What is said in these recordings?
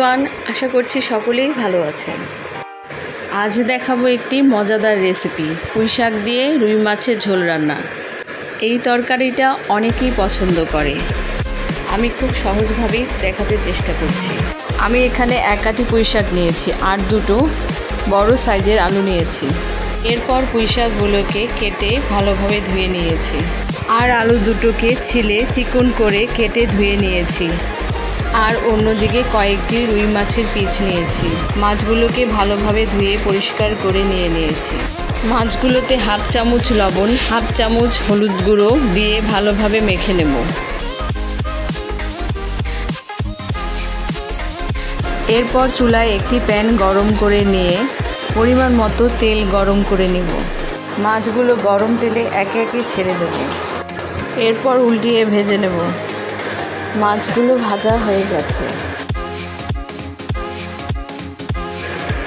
Everyone, আশা করছি সকলেই ভালো আছেন। আজ দেখাবো একটি মজাদার রেসিপি, পুঁই শাক দিয়ে রুই মাছের ঝোল রান্না। এই তরকারিটা অনেকেই পছন্দ করে। আমি খুব সহজভাবেই দেখাতে চেষ্টা করছি। আমি এখানে 1 কাঠি পুঁই শাক নিয়েছি আর 2টো বড় সাইজের আলু নিয়েছি। এরপর পুঁই শাকগুলোকে কেটে ভালোভাবে ধুয়ে নিয়েছি আর আলু দুটোকে ছিলে চিকন করে কেটে ধুয়ে নিয়েছি। আর অন্যদিকে কয়েকটি রুই মাছের পিস নিয়েছি। মাছগুলোকে ভালোভাবে ধুয়ে পরিষ্কার করে নিয়েছি। মাছগুলোতে হাফ চামচ লবণ, হাফ চামচ হলুদ গুঁড়ো দিয়ে ভালোভাবে মেখে নেব। এরপর চুলায় একটি প্যান গরম করে নিয়ে পরিমাণ মতো তেল গরম করে নেব। মাছগুলো গরম তেলে একে একে ছেড়ে দেব। এরপর উল্টিয়ে ভেজে নেব। মাছগুলো ভাজা হয়ে গেছে।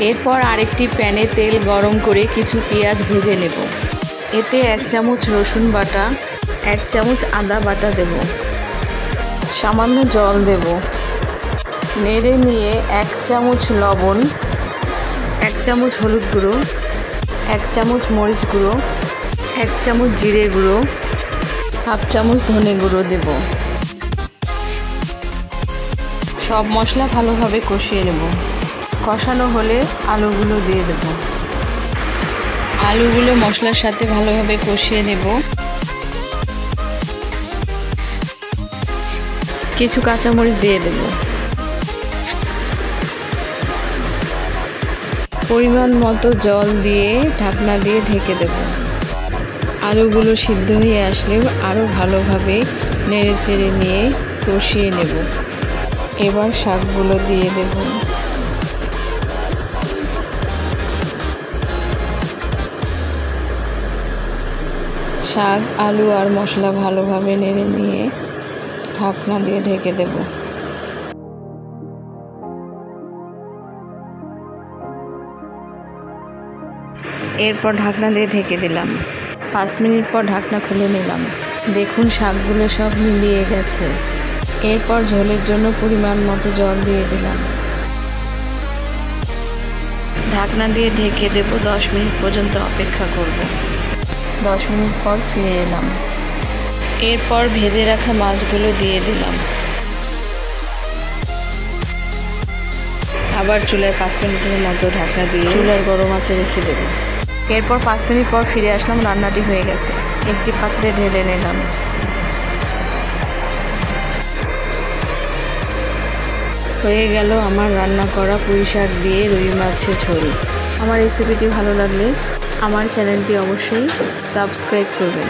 এরপর আরেকটি প্যানে তেল গরম করে কিছু পেঁয়াজ ভেজে নেব। এতে 1 চামচ রসুন বাটা, 1 চামচ আদা বাটা দেব। সামান্য জল দেব। নেড়ে নিয়ে 1 চামচ লবণ, 1 চামচ হলুদ গুঁড়ো, 1 চামচ মরিচ গুঁড়ো, 1 চামচ জিরে গুঁড়ো, হাফ চামচ ধনে গুঁড়ো দেব। সব মশলা ভালোভাবে কষিয়ে নেব। কষানো হলে আলুগুলো দিয়ে দেব। আলুগুলো মশলার সাথে ভালোভাবে কষিয়ে নেব। কিছু কাঁচামরিচ দিয়ে দেব। পরিমাণ মতো জল দিয়ে ঢাকনা দিয়ে ঢেকে দেব। আলুগুলো সিদ্ধ হয়ে আসলে আরও ভালোভাবে নেড়ে চেড়ে নিয়ে কষিয়ে নেব। এবার শাকগুলো দিয়ে দেব। শাক, আলু আর মশলা ভালোভাবে নেড়ে নিয়ে ঢাকনা দিয়ে ঢেকে দেব। এরপর ঢাকনা দিয়ে ঢেকে দিলাম। 5 মিনিট পর ঢাকনা খুলে নিলাম। দেখুন শাকগুলো সব মিলিয়ে গেছে। এরপর ঝোলের জন্য পরিমাণ মতো জল দিয়ে দিলাম। ঢাকনা দিয়ে ঢেকে দেব। 10 মিনিট পর্যন্ত অপেক্ষা করব। 10 মিনিট পর ফিরে এলাম। এরপর ভেজে রাখা মাছগুলো দিয়ে দিলাম। আবার চুলায় 5 মিনিটের মতো ঢাকনা দিয়ে চুলার গরম আঁচে রেখে দেব। এরপর 5 মিনিট পর ফিরে আসলাম। রান্নাটি হয়ে গেছে। একটি পাত্রে ঢেলে নিলাম। হয়ে গেল আমার রান্না করা পুঁই শাক দিয়ে রুই মাছের ঝোল। আমার রেসিপিটি ভালো লাগলে আমার চ্যানেলটি অবশ্যই সাবস্ক্রাইব করবেন।